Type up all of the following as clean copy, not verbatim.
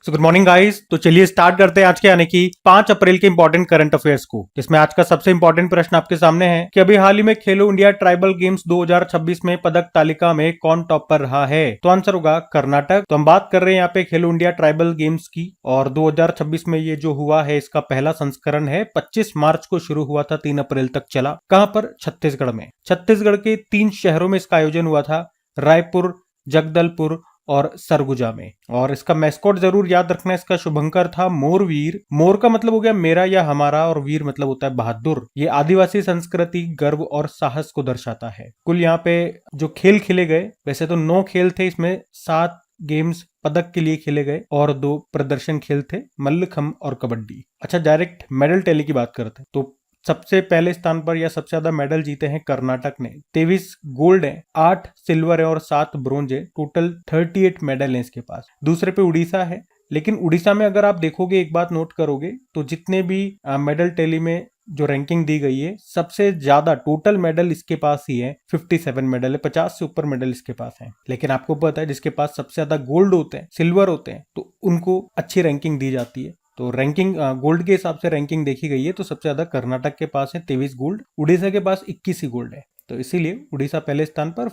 Good morning guys. तो चलिए start करते हैं आज के यानी कि 5 अप्रैल के इंपॉर्टेंट करंट अफेयर्स को, जिसमें आज का सबसे इंपॉर्टेंट प्रश्न आपके सामने है कि अभी हाल ही में खेलो इंडिया ट्राइबल गेम्स 2026 में पदक तालिका में कौन टॉप पर रहा है। तो आंसर होगा कर्नाटक। तो हम बात कर रहे हैं यहाँ पे खेलो इंडिया ट्राइबल गेम्स की, और 2026 में ये जो हुआ है इसका पहला संस्करण है। 25 मार्च को शुरू हुआ था, 3 अप्रैल तक चला। कहां पर? छत्तीसगढ़ में। छत्तीसगढ़ के 3 शहरों में इसका आयोजन हुआ था, रायपुर, जगदलपुर और सरगुजा में। और इसका मैस्कॉट जरूर याद रखना, इसका शुभंकर था मोरवीर। मोर का मतलब हो गया मेरा या हमारा, और वीर मतलब होता है बहादुर। ये आदिवासी संस्कृति, गर्व और साहस को दर्शाता है। कुल यहाँ पे जो खेल खेले गए, वैसे तो 9 खेल थे, इसमें 7 गेम्स पदक के लिए खेले गए और 2 प्रदर्शन खेल थे, मल्लखंब और कबड्डी। अच्छा, डायरेक्ट मेडल टैली की बात करते हैं तो सबसे पहले स्थान पर या सबसे ज्यादा मेडल जीते हैं कर्नाटक ने। 23 गोल्ड है, 8 सिल्वर है और 7 ब्रोंज है। टोटल 38 मेडल है इसके पास। दूसरे पे उड़ीसा है, लेकिन उड़ीसा में अगर आप देखोगे, एक बात नोट करोगे तो जितने भी मेडल टैली में जो रैंकिंग दी गई है, सबसे ज्यादा टोटल मेडल इसके पास ही है। 57 मेडल है, 50 से ऊपर मेडल इसके पास है। लेकिन आपको पता है जिसके पास सबसे ज्यादा गोल्ड होते हैं, सिल्वर होते हैं, तो उनको अच्छी रैंकिंग दी जाती है। तो रैंकिंग गोल्ड के हिसाब से रैंकिंग देखी गई है, तो सबसे ज्यादा कर्नाटक के पास है 23 गोल्ड, उड़ीसा के पास 21 ही गोल्ड है। तो इसीलिए उड़ीसा पहले स्थान पर,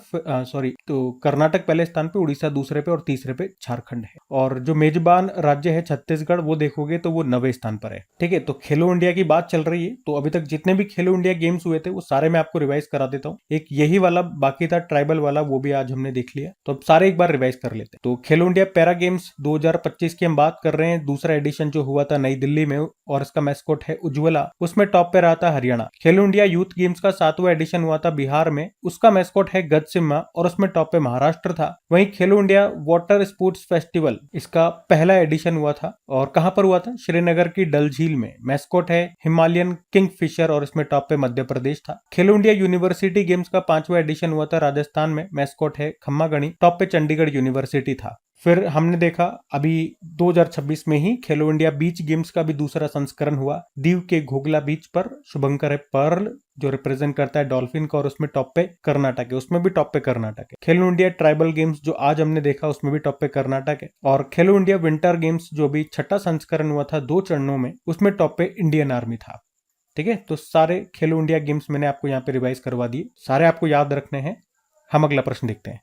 तो कर्नाटक पहले स्थान पे, उड़ीसा दूसरे पे और तीसरे पे झारखंड है। और जो मेजबान राज्य है छत्तीसगढ़, वो देखोगे तो वो 9वें स्थान पर है। ठीक है, तो खेलो इंडिया की बात चल रही है, तो अभी तक जितने भी खेलो इंडिया गेम्स हुए थे वो सारे मैं आपको रिवाइज करा देता हूँ। एक यही वाला बाकी था ट्राइबल वाला, वो भी आज हमने देख लिया, तो अब सारे एक बार रिवाइज कर लेते हैं। तो खेलो इंडिया पैरा गेम्स 2025 की हम बात कर रहे हैं। दूसरा एडिशन जो हुआ था नई दिल्ली में, और इसका मैस्कॉट है उज्ज्वला। उसमें टॉप पे रहा था हरियाणा। खेलो इंडिया यूथ गेम्स का 7वां एडिशन हुआ था बिहार में, उसका मैस्कॉट है गजसिम्हा और उसमें टॉप पे महाराष्ट्र था। वहीं खेलो इंडिया वाटर स्पोर्ट्स फेस्टिवल, इसका पहला एडिशन हुआ था, और कहां पर हुआ था? श्रीनगर की डल झील में। मैस्कॉट है हिमालयन किंगफिशर और इसमें टॉप पे मध्य प्रदेश था। खेलो इंडिया यूनिवर्सिटी गेम्स का 5वां एडिशन हुआ था राजस्थान में। मैस्कॉट है खम्मागणी, टॉप पे चंडीगढ़ यूनिवर्सिटी था। फिर हमने देखा अभी 2026 में ही खेलो इंडिया बीच गेम्स का भी दूसरा संस्करण हुआ। दीव के घोगला बीच पर शुभंकर है पर्ल, जो रिप्रेजेंट करता है डॉल्फिन का, और उसमें टॉप पे कर्नाटक है, उसमें भी टॉप पे कर्नाटक है। खेलो इंडिया ट्राइबल गेम्स जो आज हमने देखा, उसमें भी टॉप पे कर्नाटक है। और खेलो इंडिया विंटर गेम्स जो भी 6ठा संस्करण हुआ था 2 चरणों में, उसमें टॉप पे इंडियन आर्मी था। ठीक है, तो सारे खेलो इंडिया गेम्स मैंने आपको यहाँ पे रिवाइज करवा दिए, सारे आपको याद रखने हैं। हम अगला प्रश्न देखते हैं।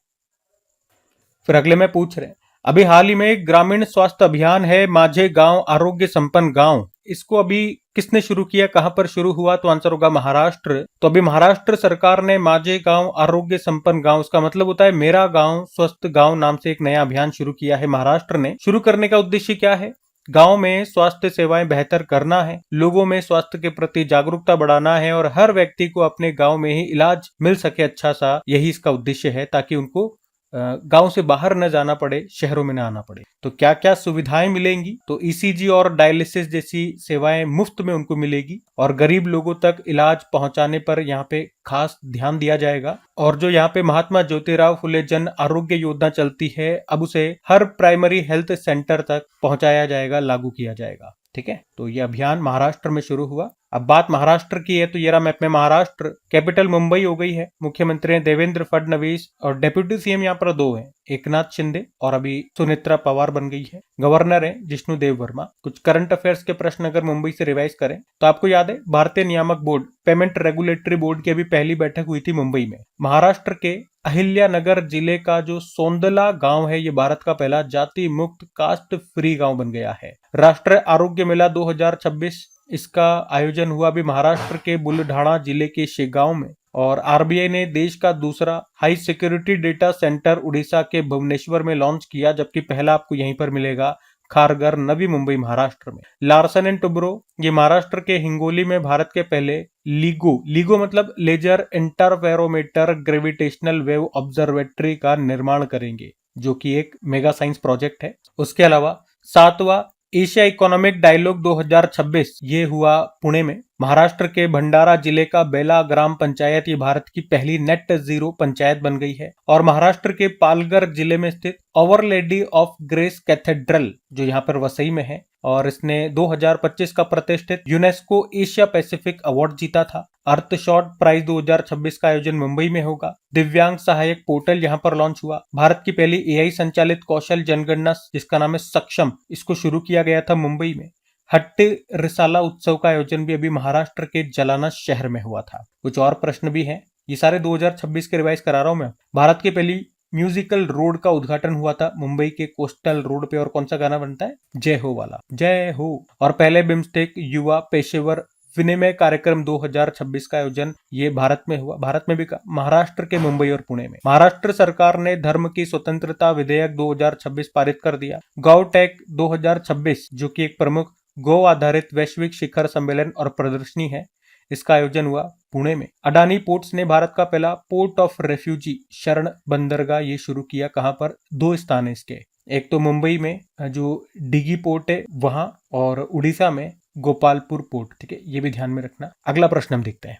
फिर अगले में पूछ रहे हैं, अभी हाल ही में ग्रामीण स्वास्थ्य अभियान है माझे गांव आरोग्य संपन्न गांव, इसको अभी किसने शुरू किया, कहां पर शुरू हुआ? तो आंसर होगा महाराष्ट्र। तो अभी महाराष्ट्र सरकार ने माझे गांव आरोग्य संपन्न गांव, उसका मतलब होता है मेरा गांव स्वस्थ गांव, नाम से एक नया अभियान शुरू किया है महाराष्ट्र ने। शुरू करने का उद्देश्य क्या है? गांव में स्वास्थ्य सेवाएं बेहतर करना है, लोगों में स्वास्थ्य के प्रति जागरूकता बढ़ाना है, और हर व्यक्ति को अपने गांव में ही इलाज मिल सके अच्छा सा, यही इसका उद्देश्य है, ताकि उनको गांव से बाहर न जाना पड़े, शहरों में न आना पड़े। तो क्या क्या सुविधाएं मिलेंगी? तो ईसीजी और डायलिसिस जैसी सेवाएं मुफ्त में उनको मिलेगी, और गरीब लोगों तक इलाज पहुंचाने पर यहाँ पे खास ध्यान दिया जाएगा। और जो यहाँ पे महात्मा ज्योतिराव फुले जन आरोग्य योजना चलती है, अब उसे हर प्राइमरी हेल्थ सेंटर तक पहुंचाया जाएगा, लागू किया जाएगा। ठीक है, तो ये अभियान महाराष्ट्र में शुरू हुआ। अब बात महाराष्ट्र की है, तो ये रहा मैप में महाराष्ट्र। कैपिटल मुंबई हो गई है, मुख्यमंत्री हैं देवेंद्र फडणवीस, और डेप्यूटी सीएम यहाँ पर 2 हैं, एकनाथ शिंदे और अभी सुनेत्रा पवार बन गई है। गवर्नर है जिष्णु देव वर्मा। कुछ करंट अफेयर्स के प्रश्न अगर मुंबई से रिवाइज करें तो आपको याद है भारतीय नियामक बोर्ड, पेमेंट रेगुलेटरी बोर्ड की अभी पहली बैठक हुई थी मुंबई में। महाराष्ट्र के अहिल्यानगर जिले का जो सोंदला गांव है, ये भारत का पहला जाति मुक्त कास्ट फ्री गांव बन गया है। राष्ट्रीय आरोग्य मेला 2026, इसका आयोजन हुआ भी महाराष्ट्र के बुलढाणा जिले के शेगांव में। और आरबीआई ने देश का दूसरा high security data centre Orissa के भुवनेश्वर में लॉन्च किया, जबकि पहला आपको यहीं पर मिलेगा खारगर, नवी मुंबई, महाराष्ट्र में। लार्सन एंड टुब्रो, ये महाराष्ट्र के हिंगोली में भारत के पहले लीगो मतलब laser interferometer gravitational wave observatory का निर्माण करेंगे, जो कि एक मेगा साइंस प्रोजेक्ट है। उसके अलावा 7वां एशिया इकोनॉमिक डायलॉग 2026 ये हुआ पुणे में। महाराष्ट्र के भंडारा जिले का बेला ग्राम पंचायत, ये भारत की पहली नेट जीरो पंचायत बन गई है। और महाराष्ट्र के पालघर जिले में स्थित our lady of grace cathedral, जो यहाँ पर वसई में है, और इसने 2025 का प्रतिष्ठित यूनेस्को एशिया पैसिफिक अवार्ड जीता था। अर्थशॉट प्राइज 2026 का आयोजन मुंबई में होगा। दिव्यांग सहायक पोर्टल यहाँ पर लॉन्च हुआ। भारत की पहली एआई संचालित कौशल जनगणना जिसका नाम है सक्षम, इसको शुरू किया गया था मुंबई में। हट्टी रिसाला उत्सव का आयोजन भी अभी महाराष्ट्र के जलाना शहर में हुआ था। कुछ और प्रश्न भी हैं, ये सारे 2026 के रिवाइज करा रहा हूं मैं। भारत की पहली म्यूजिकल रोड का उद्घाटन हुआ था मुंबई के कोस्टल रोड पे, और कौन सा गाना बनता है? जय हो वाला, जय हो। और पहले बिम्स्टेक युवा पेशेवर विनिमय कार्यक्रम 2026 का आयोजन ये भारत में हुआ। भारत में भी महाराष्ट्र के मुंबई और पुणे में। महाराष्ट्र सरकार ने धर्म की स्वतंत्रता विधेयक 2026 पारित कर दिया। गौ टेक 2026 जो कि एक प्रमुख गौ आधारित वैश्विक शिखर सम्मेलन और प्रदर्शनी है, इसका आयोजन हुआ पुणे में। अडानी पोर्ट्स ने भारत का पहला पोर्ट ऑफ रेफ्यूजी शरण बंदरगाह ये शुरू किया। कहां पर? 2 स्थान है इसके, एक तो मुंबई में जो डिगी पोर्ट है वहां, और उड़ीसा में गोपालपुर पोर्ट। ठीक है, ये भी ध्यान में रखना। अगला प्रश्न हम देखते हैं।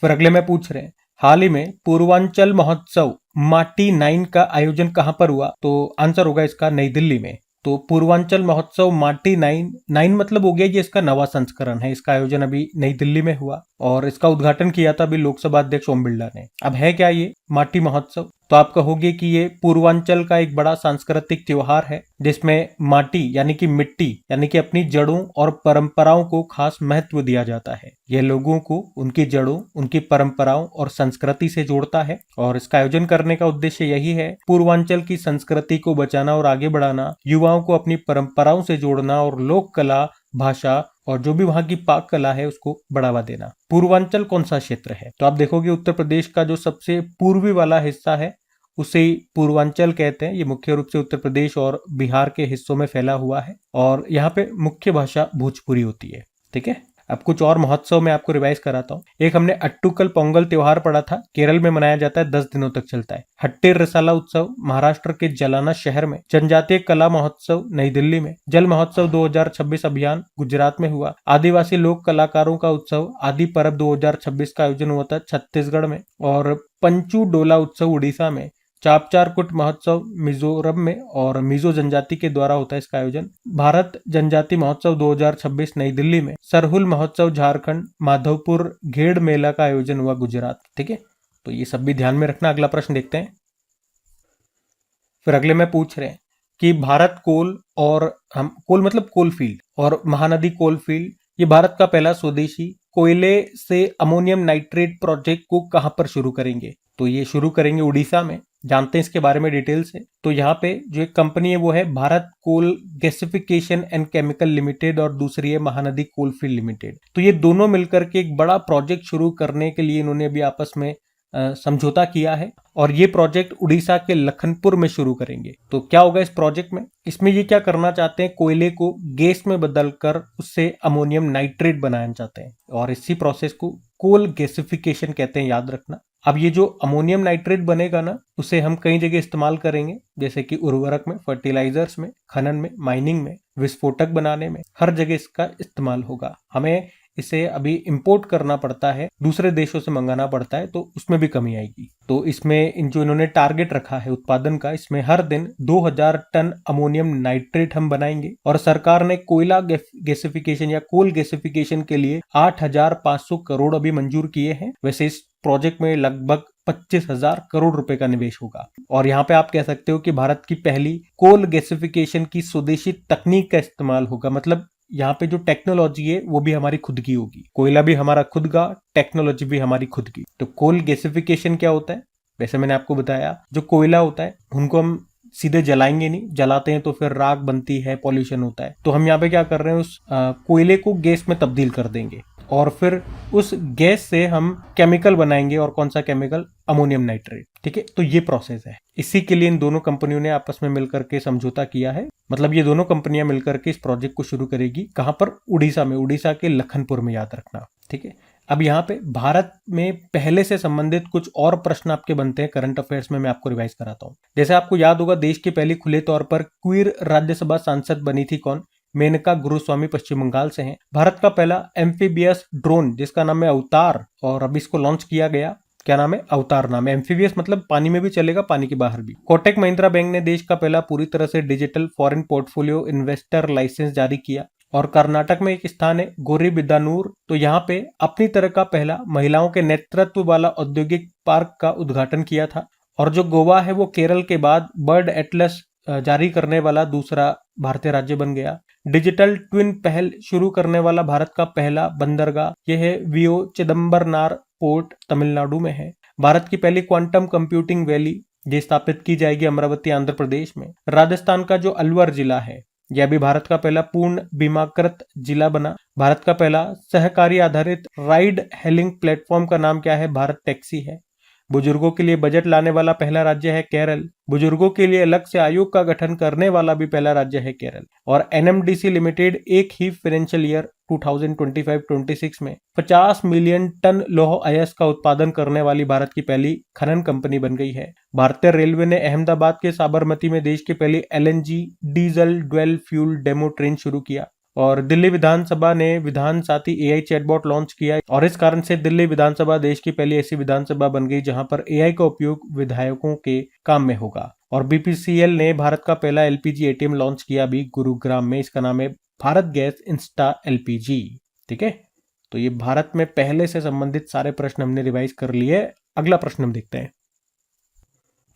फिर अगले में पूछ रहे हैं, हाल ही में पूर्वांचल महोत्सव माटी 9 का आयोजन कहां पर हुआ? तो आंसर होगा इसका नई दिल्ली में। तो पूर्वांचल महोत्सव माटी 9 मतलब हो गया ये इसका नवा संस्करण है। इसका आयोजन अभी नई दिल्ली में हुआ और इसका उद्घाटन किया था अभी लोकसभा अध्यक्ष ओम बिरला ने। अब है क्या ये माटी महोत्सव? तो आप कहोगे कि ये पूर्वांचल का एक बड़ा सांस्कृतिक त्योहार है जिसमें माटी यानी कि मिट्टी यानी कि अपनी जड़ों और परंपराओं को खास महत्व दिया जाता है। यह लोगों को उनकी जड़ों, उनकी परंपराओं और संस्कृति से जोड़ता है, और इसका आयोजन करने का उद्देश्य यही है, पूर्वांचल की संस्कृति को बचाना और आगे बढ़ाना, युवाओं को अपनी परंपराओं से जोड़ना और लोक कला, भाषा और जो भी वहां की पाक कला है उसको बढ़ावा देना। पूर्वांचल कौन सा क्षेत्र है? तो आप देखोगे उत्तर प्रदेश का जो सबसे पूर्वी वाला हिस्सा है उसे पूर्वांचल कहते हैं। ये मुख्य रूप से उत्तर प्रदेश और बिहार के हिस्सों में फैला हुआ है और यहाँ पे मुख्य भाषा भोजपुरी होती है। ठीक है, अब कुछ और महोत्सव मैं आपको रिवाइज कराता हूँ। एक हमने अट्टुकल पोंगल त्योहार पढ़ा था, केरल में मनाया जाता है, 10 दिनों तक चलता है। हट्टी रिसाला उत्सव महाराष्ट्र के जलाना शहर में। जनजातीय कला महोत्सव नई दिल्ली में। जल महोत्सव 2026 अभियान गुजरात में हुआ। आदिवासी लोक कलाकारों का उत्सव आदि परब 2026 का आयोजन हुआ था छत्तीसगढ़ में। और पंचू डोला उत्सव उड़ीसा में। चापचारकुट महोत्सव मिजोरम में और मिजो जनजाति के द्वारा होता है इसका आयोजन। भारत जनजाति महोत्सव 2026 नई दिल्ली में। सरहुल महोत्सव झारखंड। माधवपुर घेड़ मेला का आयोजन हुआ गुजरात। ठीक है, तो ये सब भी ध्यान में रखना। अगला प्रश्न देखते हैं। फिर अगले में पूछ रहे हैं कि भारत कोल और हम कोल मतलब कोल फील्ड और महानदी कोल फील्ड, ये भारत का पहला स्वदेशी कोयले से अमोनियम नाइट्रेट प्रोजेक्ट को कहां पर शुरू करेंगे? तो ये शुरू करेंगे उड़ीसा में। जानते हैं इसके बारे में डिटेल से। तो यहाँ पे जो एक कंपनी है वो है Bharat coal gasification and chemical limited और दूसरी है महानदी कोलफील्ड लिमिटेड। तो ये दोनों मिलकर के एक बड़ा प्रोजेक्ट शुरू करने के लिए इन्होंने अभी आपस में समझौता किया है और ये प्रोजेक्ट उड़ीसा के लखनपुर में शुरू करेंगे। तो क्या होगा इस प्रोजेक्ट में? इसमें ये क्या करना चाहते हैं, कोयले को गैस में बदलकर उससे अमोनियम नाइट्रेट बनाना चाहते हैं और इसी प्रोसेस को कोल गैसिफिकेशन कहते हैं, याद रखना। अब ये जो अमोनियम नाइट्रेट बनेगा ना, उसे हम कई जगह इस्तेमाल करेंगे, जैसे कि उर्वरक में, फर्टिलाइजर्स में, खनन में, माइनिंग में, विस्फोटक बनाने में, हर जगह इसका इस्तेमाल होगा। हमें इसे अभी इंपोर्ट करना पड़ता है, दूसरे देशों से मंगाना पड़ता है, तो उसमें भी कमी आएगी। तो इसमें जो इन्होंने टारगेट रखा है उत्पादन का, इसमें हर दिन 2000 टन अमोनियम नाइट्रेट हम बनाएंगे। और सरकार ने कोयला गैसिफिकेशन या कोल गैसिफिकेशन के लिए 8500 करोड़ अभी मंजूर किए हैं। वैसे इस प्रोजेक्ट में लगभग 25,000 करोड़ रुपए का निवेश होगा। और यहाँ पे आप कह सकते हो कि भारत की पहली कोल गैसिफिकेशन की स्वदेशी तकनीक का इस्तेमाल होगा। मतलब यहाँ पे जो टेक्नोलॉजी है वो भी हमारी खुद की होगी। कोयला भी हमारा खुद का, टेक्नोलॉजी भी हमारी खुद की। तो कोल गैसिफिकेशन क्या होता है? वैसे मैंने आपको बताया, जो कोयला होता है उनको हम सीधे जलाएंगे नहीं, जलाते हैं तो फिर राख बनती है, पॉल्यूशन होता है। तो हम यहाँ पे क्या कर रहे हैं, उस कोयले को गैस में तब्दील कर देंगे और फिर उस गैस से हम केमिकल बनाएंगे। और कौन सा केमिकल? Ammonium nitrate. ठीक है, तो ये प्रोसेस है। इसी के लिए इन दोनों कंपनियों ने आपस में मिलकर के समझौता किया है। मतलब ये दोनों कंपनियां मिलकर के इस प्रोजेक्ट को शुरू करेगी। कहां पर? उड़ीसा में, उड़ीसा के लखनपुर में, याद रखना। ठीक है, अब यहाँ पे भारत में पहले से संबंधित कुछ और प्रश्न आपके बनते हैं करंट अफेयर्स में, मैं आपको रिवाइज कराता हूँ। जैसे आपको याद होगा, देश की पहली खुले तौर पर क्वीर राज्यसभा सांसद बनी थी कौन? मेनका गुरुस्वामी, पश्चिम बंगाल से हैं। भारत का पहला एम्फीबियस ड्रोन जिसका नाम है अवतार, और अभी इसको लॉन्च किया गया। क्या नाम है? अवतार नाम है। एम्फीबियस मतलब पानी में भी चलेगा, पानी के बाहर भी। कोटक महिंद्रा बैंक ने देश का पहला पूरी तरह से digital foreign portfolio investor license जारी किया। और कर्नाटक में एक स्थान है गोरीबिदनूर, तो यहाँ पे अपनी तरह का पहला महिलाओं के नेतृत्व वाला औद्योगिक पार्क का उद्घाटन किया था। और जो गोवा है वो केरल के बाद बर्ड एटलस जारी करने वाला दूसरा भारतीय राज्य बन गया। डिजिटल ट्विन पहल शुरू करने वाला भारत का पहला बंदरगाह यह है वीओ चिदम्बरनार पोर्ट, तमिलनाडु में है। भारत की पहली क्वांटम कंप्यूटिंग वैली ये स्थापित की जाएगी अमरावती, आंध्र प्रदेश में। राजस्थान का जो अलवर जिला है यह भी भारत का पहला पूर्ण बीमाकृत जिला बना। भारत का पहला सहकारी आधारित राइड हेलिंग प्लेटफॉर्म का नाम क्या है? भारत टैक्सी है। बुजुर्गों के लिए बजट लाने वाला पहला राज्य है केरल। बुजुर्गों के लिए अलग से आयोग का गठन करने वाला भी पहला राज्य है केरल। और एनएमडीसी लिमिटेड एक ही फाइनेंशियल ईयर 2025-26 में 50 मिलियन टन लौह अयस्क का उत्पादन करने वाली भारत की पहली खनन कंपनी बन गई है। भारतीय रेलवे ने अहमदाबाद के साबरमती में देश की पहली LNG diesel dual fuel demo train शुरू किया। और दिल्ली विधानसभा ने विधान साथी एआई चैटबॉट लॉन्च किया और इस कारण से दिल्ली विधानसभा देश की पहली ऐसी विधानसभा बन गई जहां पर एआई का उपयोग विधायकों के काम में होगा। और बीपीसीएल ने भारत का पहला एलपीजी एटीएम लॉन्च किया भी गुरुग्राम में, इसका नाम है भारत गैस इंस्टा एलपीजी। ठीक है, तो ये भारत में पहले से संबंधित सारे प्रश्न हमने रिवाइज कर लिए। अगला प्रश्न हम देखते हैं।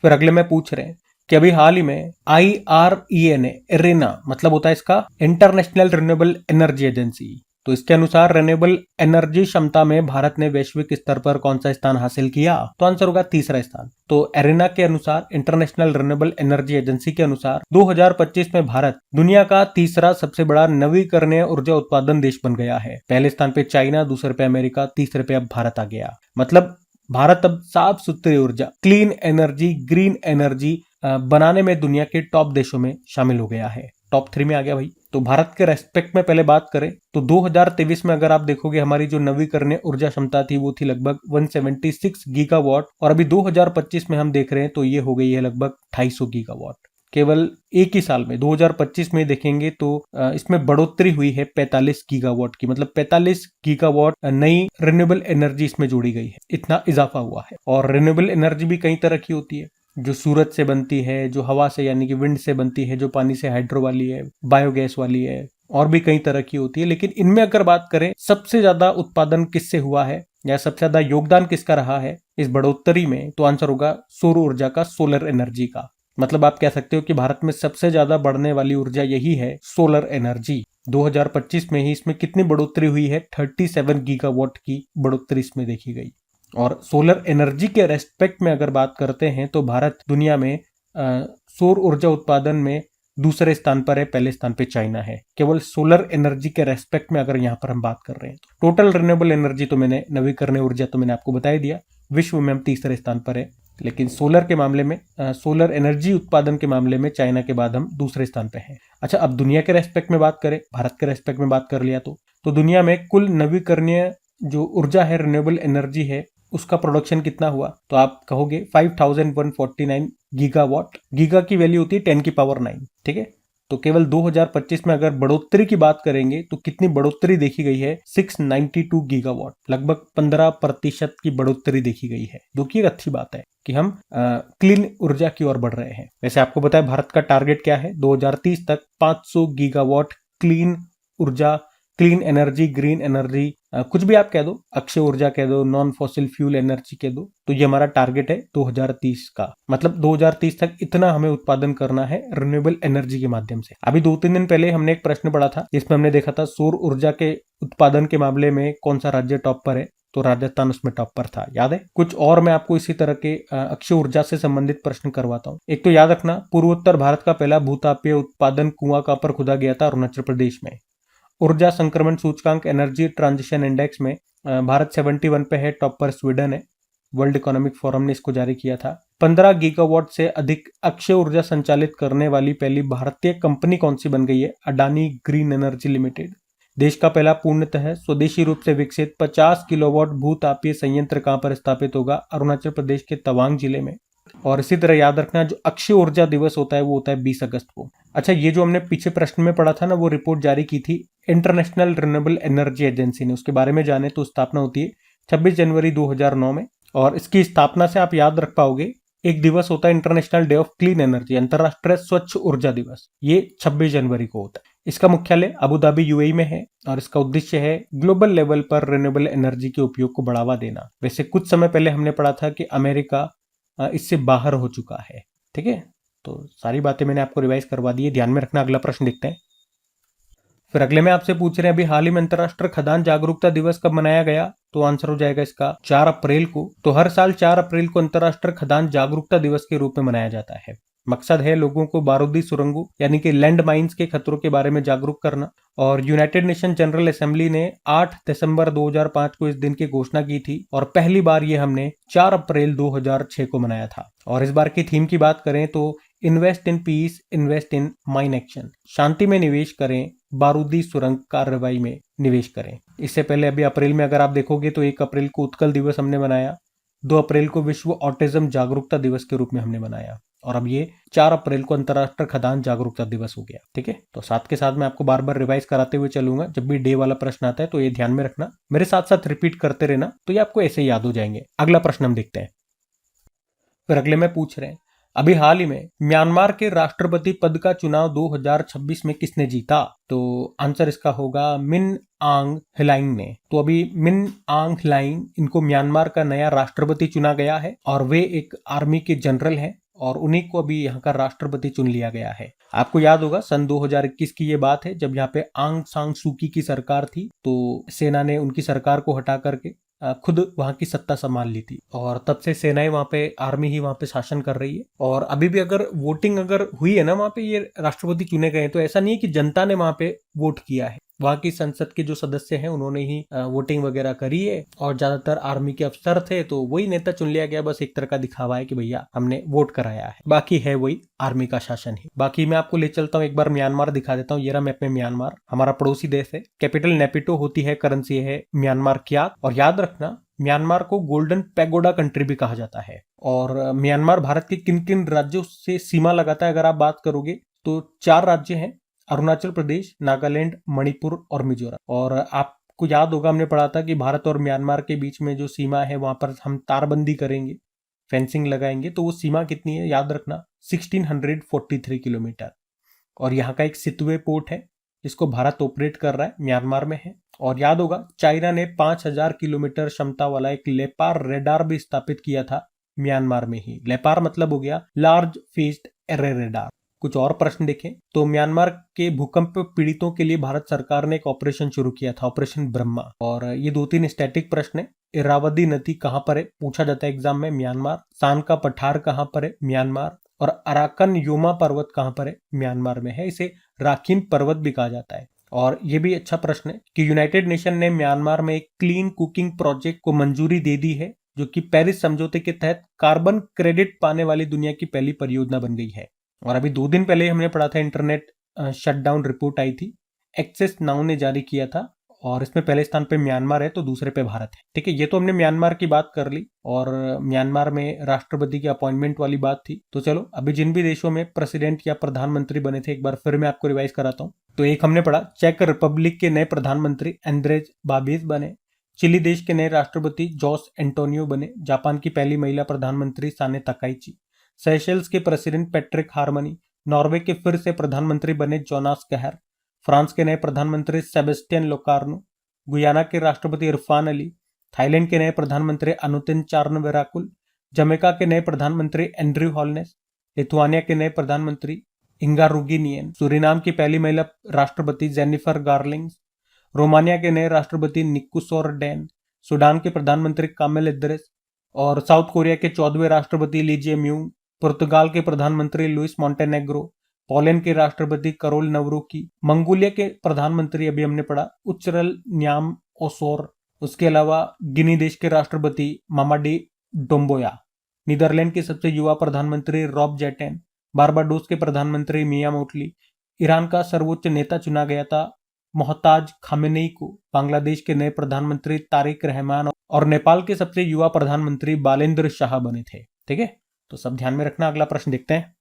फिर अगले में पूछ रहे हैं कि अभी हाल ही में IREA ने एरेना मतलब होता है इसका इंटरनेशनल रिन्यूएबल एनर्जी एजेंसी, तो इसके अनुसार रिन्यूएबल एनर्जी क्षमता में भारत ने वैश्विक स्तर पर कौन सा स्थान हासिल किया? तो आंसर होगा तीसरा स्थान। तो एरेना के अनुसार, इंटरनेशनल रिन्यूएबल एनर्जी एजेंसी के अनुसार 2025 में भारत दुनिया का तीसरा सबसे बड़ा नवीकरणीय ऊर्जा उत्पादन देश बन गया है। पहले स्थान पे चाइना, दूसरे पे अमेरिका, तीसरे पे अब भारत आ गया। मतलब भारत अब साफ सुथरी ऊर्जा, क्लीन एनर्जी, ग्रीन एनर्जी बनाने में दुनिया के टॉप देशों में शामिल हो गया है। टॉप 3 में आ गया भाई। तो भारत के रेस्पेक्ट में पहले बात करें तो 2023 में अगर आप देखोगे हमारी जो नवीकरणीय ऊर्जा क्षमता थी वो थी लगभग 176 गीगावाट, और अभी 2025 में हम देख रहे हैं तो ये हो गई है लगभग 250 गीगावाट। केवल एक ही साल में 2025 में देखेंगे तो इसमें बढ़ोतरी हुई है 45 गीगावाट की, मतलब 45 गीगावाट नई रिन्यूएबल एनर्जी इसमें जोड़ी गई है। इतना इजाफा हुआ है। और रिन्यूएबल एनर्जी भी कई तरह की होती है, जो सूरज से बनती है, जो हवा से यानी कि विंड से बनती है, जो पानी से हाइड्रो वाली है, बायोगैस वाली है, और भी कई तरह की होती है। लेकिन इनमें अगर बात करें सबसे ज्यादा उत्पादन किससे हुआ है या सबसे ज्यादा योगदान किसका रहा है इस बढ़ोतरी में, तो आंसर होगा सौर ऊर्जा का, सोलर एनर्जी का। मतलब आप कह सकते हो कि भारत में सबसे ज्यादा बढ़ने वाली ऊर्जा यही है, सोलर एनर्जी। 2025 में ही इसमें कितनी बढ़ोतरी हुई है? 37 गीगावाट की बढ़ोतरी इसमें देखी गई। और सोलर एनर्जी के रेस्पेक्ट में अगर बात करते हैं तो भारत दुनिया में सौर ऊर्जा उत्पादन में दूसरे स्थान पर है, पहले स्थान पे चाइना है। केवल सोलर एनर्जी के रेस्पेक्ट में अगर यहाँ पर हम बात कर रहे हैं, टोटल रिन्यूएबल एनर्जी तो मैंने, नवीकरणीय ऊर्जा तो मैंने आपको बता ही दिया, विश्व में हम तीसरे स्थान पर है। लेकिन सोलर के मामले में, सोलर एनर्जी उत्पादन के मामले में चाइना के बाद हम दूसरे स्थान पे हैं। अच्छा, अब दुनिया के रेस्पेक्ट में बात करें, भारत के रेस्पेक्ट में बात कर लिया तो दुनिया में कुल नवीकरणीय जो ऊर्जा है, रिन्यूएबल एनर्जी है, उसका प्रोडक्शन कितना हुआ? तो आप कहोगे 5149 गीगावाट। गीगा की वैल्यू होती है 10 की पावर 9। ठीक है, तो केवल 2025 में अगर बढ़ोतरी की बात करेंगे तो कितनी बढ़ोतरी देखी गई है? 692 गीगावाट, लगभग 15% की बढ़ोतरी देखी गई है, जो कि एक अच्छी बात है कि हम क्लीन ऊर्जा की ओर बढ़ रहे हैं। वैसे आपको पता है भारत का टारगेट क्या है? 2030 तक 500 गीगावाट क्लीन ऊर्जा, क्लीन एनर्जी, ग्रीन एनर्जी, कुछ भी आप कह दो, अक्षय ऊर्जा कह दो, नॉन फॉसिल फ्यूल एनर्जी कह दो, तो ये हमारा टारगेट है 2030 का। मतलब 2030 तक इतना हमें उत्पादन करना है रिन्यूएबल एनर्जी के माध्यम से। अभी 2-3 दिन पहले हमने एक प्रश्न पढ़ा था जिसमें हमने देखा था सौर ऊर्जा के उत्पादन के मामले में कौन सा राज्य टॉप पर है, तो राजस्थान उसमें टॉप पर था, याद है? कुछ और मैं आपको इसी तरह के अक्षय ऊर्जा से संबंधित प्रश्न करवाता हूँ। एक तो याद रखना, पूर्वोत्तर भारत का पहला भूतापीय उत्पादन कुआं कहां पर खोदा गया था? अरुणाचल प्रदेश में। ऊर्जा संक्रमण सूचकांक, एनर्जी ट्रांजिशन इंडेक्स में भारत 71 पे है, टॉप पर स्वीडन है। वर्ल्ड इकोनॉमिक फोरम ने इसको जारी किया था। 15 गीगावाट से अधिक अक्षय ऊर्जा संचालित करने वाली पहली भारतीय कंपनी कौन सी बन गई है? Adani green energy limited. देश का पहला पूर्णतः स्वदेशी रूप से विकसित 50 किलोवाट भूतापीय संयंत्र कहां पर स्थापित होगा? अरुणाचल प्रदेश के तवांग जिले में। और इसी तरह याद रखना, जो अक्षय ऊर्जा दिवस होता है वो होता है 20 अगस्त को। अच्छा, ये जो हमने पीछे प्रश्न में पढ़ा था ना, वो रिपोर्ट जारी की थी इंटरनेशनल रिन्यूएबल एनर्जी एजेंसी ने। उसके बारे में जाने तो स्थापना होती है 26 जनवरी 2009 में। और इसकी स्थापना से आप याद रख पाओगे, एक दिवस होता है international day of clean energy, अंतरराष्ट्रीय स्वच्छ ऊर्जा दिवस, ये 26 जनवरी को होता है। इसका मुख्यालय अबू धाबी यूएई में है और इसका उद्देश्य है ग्लोबल लेवल पर रिन्यूएबल एनर्जी के उपयोग को बढ़ावा देना। वैसे कुछ समय पहले हमने पढ़ा था कि अमेरिका इससे बाहर हो चुका है। ठीक है, तो सारी बातें मैंने आपको रिवाइज करवा दी है, ध्यान में रखना। अगला प्रश्न देखते हैं। फिर अगले में आपसे पूछ रहे हैं अभी हाल ही में अंतर्राष्ट्रीय खदान जागरूकता दिवस कब मनाया गया? तो आंसर हो जाएगा इसका 4 अप्रैल को। तो हर साल 4 अप्रैल को अंतर्राष्ट्रीय खदान जागरूकता दिवस के रूप में मनाया जाता है। मकसद है लोगों को बारूदी सुरंगों यानी कि लैंड माइंस के खतरों के बारे में जागरूक करना। और यूनाइटेड नेशन जनरल असेंबली ने 8 दिसंबर 2005 को इस दिन की घोषणा की थी और पहली बार ये हमने 4 अप्रैल 2006 को मनाया था। और इस बार की थीम की बात करें तो invest in peace, invest in mine action, शांति में निवेश करें, बारूदी सुरंग कार्रवाई में निवेश करें। इससे पहले अभी अप्रैल में अगर आप देखोगे तो 1 अप्रैल को उत्कल दिवस हमने मनाया, 2 अप्रैल को विश्व ऑटिज्म जागरूकता दिवस के रूप में हमने मनाया और अब ये 4 अप्रैल को अंतर्राष्ट्रीय खदान जागरूकता दिवस हो गया। ठीक है, तो साथ के साथ मैं आपको बार बार रिवाइज कराते हुए चलूंगा। जब भी डे वाला प्रश्न आता है तो ये ध्यान में रखना, मेरे साथ साथ रिपीट करते रहना, तो ये आपको ऐसे याद हो जाएंगे। अगला प्रश्न हम देखते हैं। फिर अगले में पूछ रहे हैं अभी हाल ही में म्यांमार के राष्ट्रपति पद का चुनाव 2026 में किसने जीता? तो आंसर इसका होगा मिन आंग ह्लाइंग ने। तो अभी मिन आंग ह्लाइंग, इनको म्यांमार का नया राष्ट्रपति चुना गया है और वे एक आर्मी के जनरल हैं और उन्हीं को अभी यहाँ का राष्ट्रपति चुन लिया गया है। आपको याद होगा सन 2021 की ये बात है जब यहाँ पे आंग सान सूकी की सरकार थी, तो सेना ने उनकी सरकार को हटा करके खुद वहां की सत्ता संभाल ली थी और तब से सेनाएं वहां पे, आर्मी ही वहां पे शासन कर रही है। और अभी भी अगर वोटिंग अगर हुई है ना वहां पे, ये राष्ट्रपति चुने गए हैं, तो ऐसा नहीं है कि जनता ने वहां पे वोट किया है, वहां की संसद के जो सदस्य हैं उन्होंने ही वोटिंग वगैरह करी है और ज्यादातर आर्मी के अफसर थे, तो वही नेता चुन लिया गया। बस एक तरह का दिखावा है कि भैया हमने वोट कराया है, बाकी है वही आर्मी का शासन ही। बाकी मैं आपको ले चलता हूँ, एक बार म्यांमार दिखा देता हूँ। ये रहा मैप में म्यांमार, हमारा पड़ोसी देश है। कैपिटल नेपिटो होती है, करेंसी है म्यांमार क्यात। और याद रखना म्यांमार को गोल्डन पैगोडा कंट्री भी कहा जाता है। और म्यांमार भारत के किन किन राज्यों से सीमा लगाता है अगर आप बात करोगे तो 4 राज्य हैं, अरुणाचल प्रदेश, नागालैंड, मणिपुर और मिजोरम। और आपको याद होगा हमने पढ़ा था कि भारत और म्यांमार के बीच में जो सीमा है वहां पर हम तारबंदी करेंगे, फेंसिंग लगाएंगे, तो वो सीमा कितनी है याद रखना 1643 किलोमीटर। और यहाँ का एक सितवे पोर्ट है जिसको भारत ऑपरेट कर रहा है, म्यांमार में है। और याद होगा चाइना ने 5000 किलोमीटर क्षमता वाला एक लेपार रेडार भी स्थापित किया था म्यांमार में ही। लेपार मतलब हो गया लार्ज फेस्ड एरे रेडार। कुछ और प्रश्न देखें तो म्यांमार के भूकंप पीड़ितों के लिए भारत सरकार ने एक ऑपरेशन शुरू किया था, ऑपरेशन ब्रह्मा। और ये 2-3 स्टैटिक प्रश्न है। इरावदी नदी कहां पर है, पूछा जाता है एग्जाम में, म्यांमार। सान का पठार कहां पर है, म्यांमार। और अराकन योमा पर्वत कहां पर है, म्यांमार में है। इसे राखीन पर्वत भी कहा जाता है। और ये भी अच्छा प्रश्न है कि यूनाइटेड नेशन ने म्यांमार में एक क्लीन कुकिंग प्रोजेक्ट को मंजूरी दे दी है जो कि पेरिस समझौते के तहत कार्बन क्रेडिट पाने वाली दुनिया की पहली परियोजना बन गई है। और अभी 2 दिन पहले हमने पढ़ा था इंटरनेट शटडाउन रिपोर्ट आई थी, एक्सेस नाउ ने जारी किया था और इसमें पहले स्थान पे म्यांमार है तो दूसरे पे भारत है। ठीक है, ये तो हमने म्यांमार की बात कर ली और म्यांमार में राष्ट्रपति की अपॉइंटमेंट वाली बात थी। तो चलो अभी जिन भी देशों में प्रेसिडेंट या प्रधानमंत्री बने थे एक बार फिर मैं आपको रिवाइज कराता हूँ। तो एक हमने पढ़ा चेक रिपब्लिक के नए प्रधानमंत्री एंड्रेज बाबिज बने, चिली देश के नए राष्ट्रपति जोस एंटोनियो बने, जापान की पहली महिला प्रधानमंत्री साने तकाइची, सेशेल्स के प्रेसिडेंट पैट्रिक हार्मनी, नॉर्वे के फिर से प्रधानमंत्री बने जोनास कहर, फ्रांस के नए प्रधानमंत्री सेबेस्टियन लोकार्नो, गुयाना के राष्ट्रपति इरफान अली, थाईलैंड के नए प्रधानमंत्री अनुतिन चार्नवेराकुल, जमैका के नए प्रधानमंत्री एंड्रयू हॉलनेस, लिथुआनिया के नए प्रधानमंत्री इंगा रुगिनियन, सूरीनाम की पहली महिला राष्ट्रपति जेनिफर गार्लिंग्स, रोमानिया के नए राष्ट्रपति निकुसोर डैन, सूडान के प्रधानमंत्री कामेल इद्रिस और साउथ कोरिया के 14वें राष्ट्रपति ली जे म्यूंग, पुर्तगाल के प्रधानमंत्री लुइस मोंटेनेग्रो, पोलैंड के राष्ट्रपति करोल नवरोकी, मंगोलिया के प्रधानमंत्री अभी हमने पढ़ा उच्चरल न्याम ओसोर, उसके अलावा गिनी देश के राष्ट्रपति मामाडी डोम्बोया, नीदरलैंड के सबसे युवा प्रधानमंत्री रॉब जेटेन, बारबाडोस के प्रधानमंत्री मिया मोटली, ईरान का सर्वोच्च नेता चुना गया था मोहताज खामेनेई को, बांग्लादेश के नए प्रधानमंत्री तारिक रहमान और नेपाल के सबसे युवा प्रधानमंत्री बालेंद्र शाह बने थे। ठीक है, तो सब ध्यान में रखना। अगला प्रश्न देखते हैं।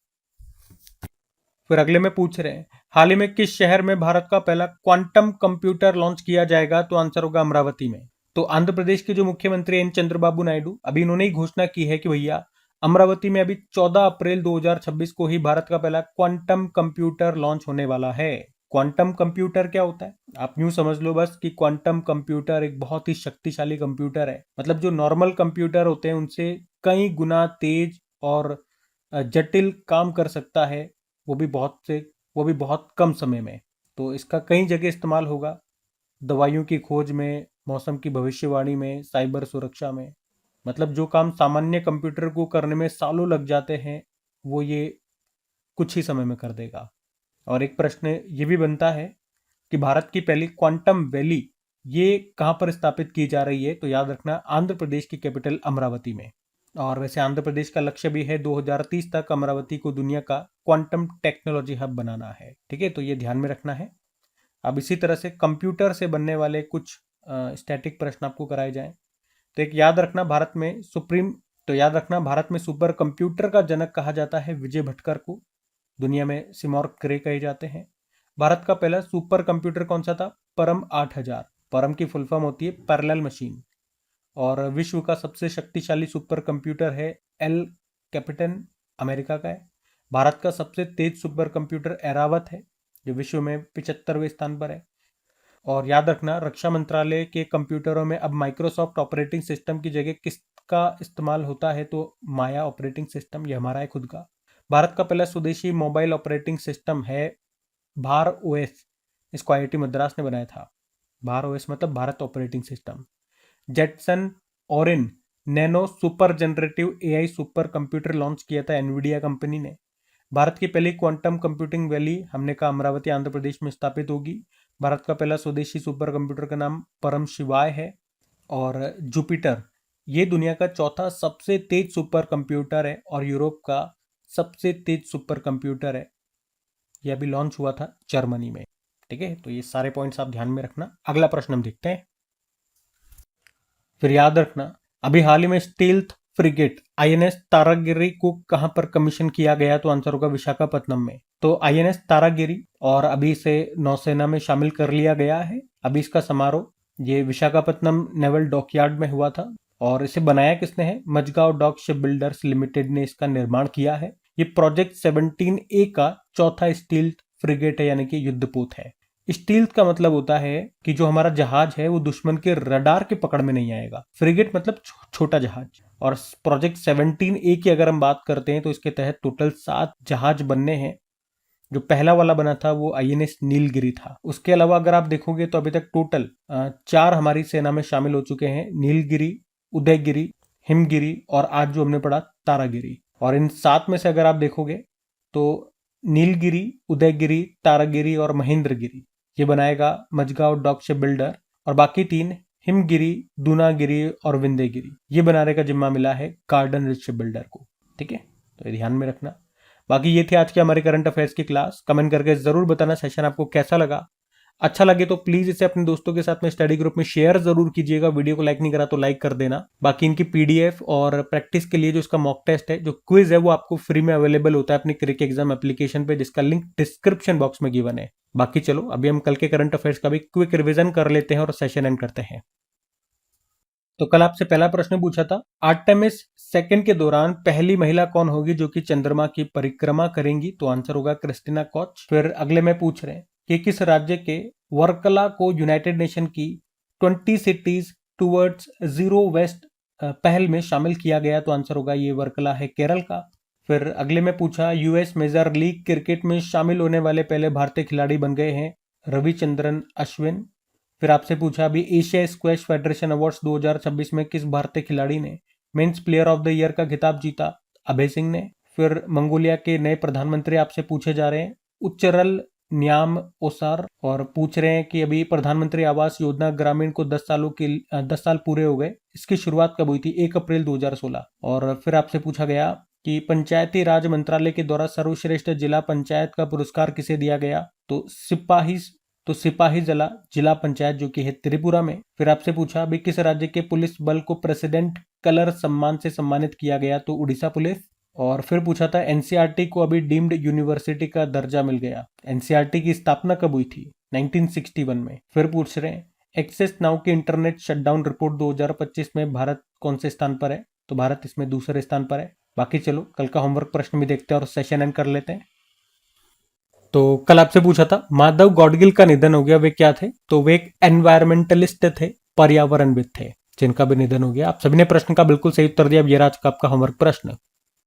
फिर अगले में पूछ रहे हैं हाल ही में किस शहर में भारत का पहला क्वांटम कंप्यूटर लॉन्च किया जाएगा? तो आंसर होगा अमरावती में। तो आंध्र प्रदेश के जो मुख्यमंत्री एन चंद्रबाबू नायडू अभी इन्होंने ही घोषणा की है कि भैया अमरावती में अभी 14 अप्रैल 2026 को ही भारत का पहला क्वांटम कंप्यूटर लॉन्च होने वाला है। क्वांटम कंप्यूटर क्या होता है? आप यूं समझ लो बस कि क्वांटम कंप्यूटर एक बहुत ही शक्तिशाली कंप्यूटर है। मतलब जो नॉर्मल कंप्यूटर होते हैं उनसे कई गुना तेज और जटिल काम कर सकता है, वो भी बहुत कम समय में। तो इसका कई जगह इस्तेमाल होगा, दवाइयों की खोज में, मौसम की भविष्यवाणी में, साइबर सुरक्षा में। मतलब जो काम सामान्य कंप्यूटर को करने में सालों लग जाते हैं, वो ये कुछ ही समय में कर देगा। और एक प्रश्न ये भी बनता है कि भारत की पहली क्वांटम वैली ये कहाँ पर स्थापित की जा रही है? तो याद रखना, आंध्र प्रदेश की कैपिटल अमरावती में। और वैसे आंध्र प्रदेश का लक्ष्य भी है 2030 तक अमरावती को दुनिया का क्वांटम टेक्नोलॉजी हब बनाना है। ठीक है, तो ये ध्यान में रखना है। अब इसी तरह से कंप्यूटर से बनने वाले कुछ स्टैटिक प्रश्न आपको कराए जाएं। तो एक याद रखना, याद रखना, भारत में सुपर कंप्यूटर का जनक कहा जाता है विजय भटकर को। दुनिया में सिमॉर्क ग्रे कहे जाते हैं। भारत का पहला सुपर कंप्यूटर कौन सा था? परम 8000। परम की फुल फॉर्म होती है पैरेलल मशीन। और विश्व का सबसे शक्तिशाली सुपर कंप्यूटर है एल कैपिटन, अमेरिका का है। भारत का सबसे तेज सुपर कंप्यूटर एरावत है, जो विश्व में 75वें स्थान पर है। और याद रखना, रक्षा मंत्रालय के कंप्यूटरों में अब माइक्रोसॉफ्ट ऑपरेटिंग सिस्टम की जगह किसका इस्तेमाल होता है? तो माया ऑपरेटिंग सिस्टम, ये हमारा है खुद का। भारत का पहला स्वदेशी मोबाइल ऑपरेटिंग सिस्टम है भार ओएस। इसको आईआईटी मद्रास ने बनाया था। भार ओएस मतलब Bharat operating system. Jetson Orin Nano super generative AI super computer launch किया था एनवीडिया कंपनी ने। भारत की पहली क्वांटम कंप्यूटिंग वैली हमने कहा अमरावती आंध्र प्रदेश में स्थापित होगी। भारत का पहला स्वदेशी सुपर कंप्यूटर का नाम परम शिवाय है। और जुपिटर ये दुनिया का चौथा सबसे तेज सुपर कंप्यूटर है और यूरोप का सबसे तेज सुपर कंप्यूटर है। यह अभी लॉन्च हुआ था जर्मनी में। ठीक है, तो ये सारे पॉइंट्स आप ध्यान में रखना। अगला प्रश्न हम देखते हैं। फिर याद रखना, अभी हाल ही में स्टील्थ फ्रिगेट आईएनएस तारागिरी को कहां पर कमीशन किया गया? तो आंसर होगा विशाखापत्तनम में। तो आईएनएस तारागिरी और अभी इसे नौसेना में शामिल कर लिया गया है। अभी इसका समारोह ये विशाखापत्तनम नेवल डॉकयार्ड में हुआ था। और इसे बनाया किसने है? Mazagon dock ship builders limited ने इसका निर्माण किया है। ये प्रोजेक्ट 17A का चौथा स्टील्थ फ्रिगेट है, यानी कि युद्धपोत है। स्टील्थ का मतलब होता है कि जो हमारा जहाज है वो दुश्मन के रडार के पकड़ में नहीं आएगा। फ्रिगेट मतलब छोटा जहाज। और प्रोजेक्ट 17A की अगर हम बात करते हैं तो इसके तहत टोटल 7 जहाज बनने हैं। जो पहला वाला बना था वो आईएनएस नीलगिरी था। उसके अलावा अगर आप देखोगे तो अभी तक टोटल 4 हमारी सेना में शामिल हो चुके हैं, नीलगिरी, उदयगिरी, हिमगिरी और आज जो हमने पढ़ा तारागिरी। और इन 7 में से अगर आप देखोगे तो नीलगिरी, उदयगिरी, तारागिरी और महेंद्रगिरी ये बनाएगा मझगांव डॉक शिप बिल्डर। और बाकी 3 हिमगिरी, दूनागिरी और विंध्यगिरी ये बनाने का जिम्मा मिला है गार्डन रिच शिप बिल्डर को। ठीक है, तो ये ध्यान में रखना। बाकी ये थे आज के हमारे करंट अफेयर्स की क्लास। कमेंट करके जरूर बताना सेशन आपको कैसा लगा। अच्छा लगे तो प्लीज इसे अपने दोस्तों के साथ में स्टडी ग्रुप में शेयर जरूर कीजिएगा। वीडियो को लाइक नहीं करा तो लाइक कर देना। बाकी इनकी पीडीएफ और प्रैक्टिस के लिए जो इसका मॉक टेस्ट है, जो क्विज है, वो आपको फ्री में अवेलेबल होता है अपनी क्रिक एग्जाम एप्लीकेशन पे, जिसका लिंक डिस्क्रिप्शन बॉक्स में गिवन है। बाकी चलो अभी हम कल के करंट अफेयर्स का भी क्विक रिविजन कर लेते हैं और सेशन एंड करते हैं। तो कल आपसे पहला प्रश्न पूछा था, आर्टेमिस सेकंड के दौरान पहली महिला कौन होगी जो कि चंद्रमा की परिक्रमा करेंगी? तो आंसर होगा क्रिस्टिना कोच। फिर अगले में पूछ रहे हैं कि किस राज्य के वर्कला को यूनाइटेड नेशन की 20 सिटीज टुवर्ड्स जीरो वेस्ट पहल में शामिल किया गया? तो आंसर होगा ये वर्कला है केरल का। फिर अगले में पूछा, यूएस मेजर लीग क्रिकेट में शामिल होने वाले पहले भारतीय खिलाड़ी बन गए हैं रविचंद्रन अश्विन। फिर आपसे पूछा अभी एशिया स्क्वैश फेडरेशन अवार्ड्स 2026 में किस भारतीय खिलाड़ी ने men's player of the year का खिताब जीता? अभय सिंह ने। फिर मंगोलिया के नए प्रधानमंत्री आपसे पूछे जा रहे हैं उच्चरल न्याम ओसार, और पूछ रहे हैं कि अभी प्रधानमंत्री आवास योजना ग्रामीण को 10 साल पूरे हो गए, इसकी शुरुआत कब हुई थी? 1 अप्रैल 2016। और फिर आपसे पूछा गया कि पंचायती राज मंत्रालय के द्वारा सर्वश्रेष्ठ जिला पंचायत का पुरस्कार किसे दिया गया? तो सिपाही जिला पंचायत जो कि है त्रिपुरा में। फिर आपसे पूछा अभी किस राज्य के पुलिस बल को प्रेसिडेंट कलर सम्मान से सम्मानित किया गया? तो उड़ीसा पुलिस। और फिर पूछा था एनसीईआरटी को अभी डीम्ड यूनिवर्सिटी का दर्जा मिल गया। एनसीईआरटी की स्थापना कब हुई थी? 1961 में। फिर पूछ रहे हैं एक्सेस नाउ की इंटरनेट शटडाउन रिपोर्ट 2025 में भारत कौन से स्थान पर है? तो भारत इसमें दूसरे स्थान पर है। बाकी चलो कल का होमवर्क प्रश्न भी देखते हैं और सेशन एंड कर लेते हैं। तो कल आपसे पूछा था माधव गॉडगिल का निधन हो गया, वे क्या थे? तो वे एक एनवायरमेंटलिस्ट थे, पर्यावरणविद थे, जिनका भी निधन हो गया। आप सभी ने प्रश्न का बिल्कुल सही उत्तर दिया। अब ये रहा आज का आपका होमवर्क प्रश्न।